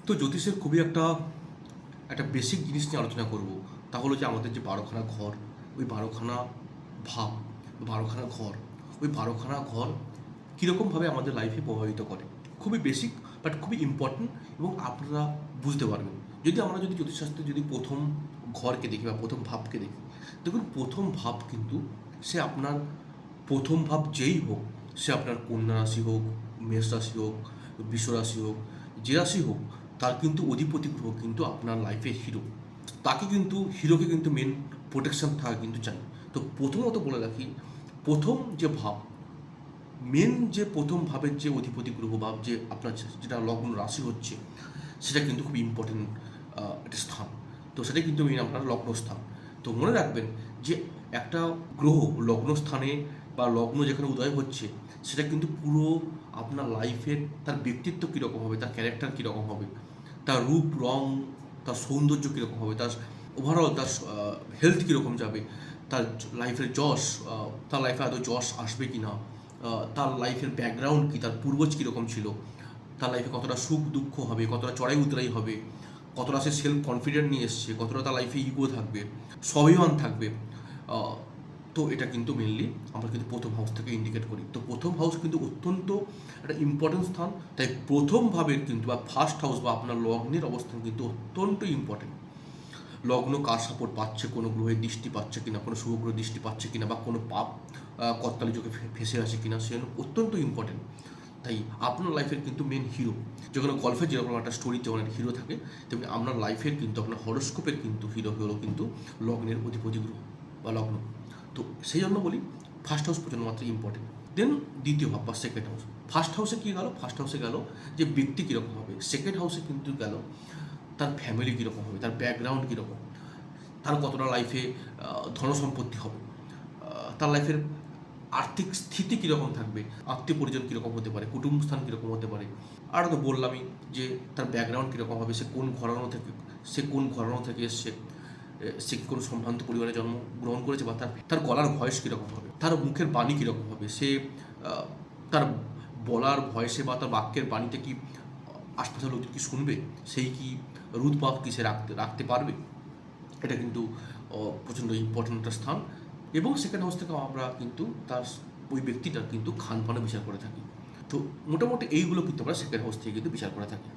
তো জ্যোতিষের খুবই একটা একটা বেসিক জিনিস নিয়ে আলোচনা করব। তা হলো যে আমাদের যে 12খানা ঘর, ওই 12খানা ভাব, 12খানা ঘর, ওই 12খানা ঘর কীরকমভাবে আমাদের লাইফে প্রভাবিত করে। খুবই বেসিক বাট খুবই ইম্পর্ট্যান্ট, এবং আপনারা বুঝতে পারবেন যদি আমরা যদি জ্যোতিষশাস্ত্রে যদি প্রথম ঘরকে দেখি বা প্রথম ভাবকে দেখি। দেখুন, প্রথম ভাব কিন্তু সে আপনার প্রথম ভাব যেই হোক, সে আপনার কন্যা রাশি হোক, মেষ রাশি হোক, বৃষ রাশি হোক, যে রাশি হোক, তার কিন্তু অধিপতি গ্রহ কিন্তু আপনার লাইফে হিরো। তাকে কিন্তু হিরোকে কিন্তু মেন প্রোটেকশন থাকা কিন্তু চাই। তো প্রথমত বলে রাখি, প্রথম যে ভাব, মেন যে প্রথম ভাবের যে অধিপতি গ্রহ ভাব, যে আপনার যেটা লগ্ন রাশি হচ্ছে, সেটা কিন্তু খুব ইম্পর্টেন্ট একটা স্থান। তো সেটা কিন্তু মেন আপনার লগ্ন স্থান। তো মনে রাখবেন যে একটা গ্রহ লগ্ন স্থানে বা লগ্ন যেখানে উদয় হচ্ছে, সেটা কিন্তু পুরো আপনার লাইফের তার ব্যক্তিত্ব কীরকম হবে, তার ক্যারেক্টার কীরকম হবে, তার রূপ রং, তার সৌন্দর্য কীরকম হবে, তার ওভারঅল তার হেলথ কীরকম যাবে, তার লাইফের যশ, তার লাইফে আদৌ যশ আসবে কি না, তার লাইফের ব্যাকগ্রাউন্ড কী, তার পূর্বজ কীরকম ছিল, তার লাইফে কতটা সুখ দুঃখ হবে, কতটা চড়াই উতরাই হবে, কতটা সে সেলফ কনফিডেন্ট নিয়ে এসছে, কতটা তার লাইফে ইগো থাকবে, স্বাভিমান থাকবে। তো এটা কিন্তু মেনলি আমরা কিন্তু প্রথম হাউস থেকে ইন্ডিকেট করি। তো প্রথম হাউস কিন্তু অত্যন্ত একটা ইম্পর্টেন্ট স্থান। তাই প্রথম ভাবের কিন্তু বা ফার্স্ট হাউস বা আপনার লগ্নের অবস্থান কিন্তু অত্যন্ত ইম্পর্টেন্ট। লগ্ন কার সাপোর্ট পাচ্ছে, কোনো গ্রহের দৃষ্টি পাচ্ছে কিনা, কোনো শুভ গ্রহের দৃষ্টি পাচ্ছে কিনা, বা কোনো পাপ কর্তালি যোগে ফেসে আছে কিনা, সে অত্যন্ত ইম্পর্টেন্ট। তাই আপনার লাইফের কিন্তু মেন হিরো, যেগুলো গল্পের যেরকম একটা স্টোরির যেমন একটা হিরো থাকে, তেমনি আপনার লাইফের কিন্তু আপনার হরোস্কোপের কিন্তু হিরো হলো কিন্তু লগ্নের অধিপতি গ্রহ বা লগ্ন। তো সেই জন্য বলি ফার্স্ট হাউস প্রচণ্ড মাত্রায় ইম্পর্টেন্ট। দেন দ্বিতীয় ভাব বা সেকেন্ড হাউস। ফার্স্ট হাউসে কী গেল, ফার্স্ট হাউসে গেল যে ব্যক্তি কীরকম হবে। সেকেন্ড হাউসে কিন্তু গেল তার ফ্যামিলি কীরকম হবে, তার ব্যাকগ্রাউন্ড কীরকম, তার কতটা লাইফে ধনসম্পত্তি হবে, তার লাইফের আর্থিক স্থিতি কীরকম থাকবে, আত্মীয় পরিজন কীরকম হতে পারে, কুটুম্ব স্থান কীরকম হতে পারে। আর তো বললামই যে তার ব্যাকগ্রাউন্ড কীরকম হবে, সে কোন ঘরানো থেকে এসছে, সে কি কোনো সম্ভ্রান্ত পরিবারে জন্মগ্রহণ করেছে, বা তার গলার ভয়েস কীরকম হবে, তার মুখের বাণী কীরকম হবে, সে তার বলার ভয়েসে বা তার বাক্যের বাণীতে কি আশপাশের লোকজন কি শুনবে, সেই কি রুদবাক কি সে রাখতে পারবে। এটা কিন্তু প্রচণ্ড ইম্পর্টেন্ট একটা স্থান। এবং সেকেন্ড হাউস থেকে আমরা কিন্তু তার ওই ব্যক্তিটার কিন্তু খানপানে বিচার করে থাকি। তো মোটামুটি এইগুলো কিন্তু আমরা সেকেন্ড হাউস থেকে কিন্তু বিচার করে থাকি।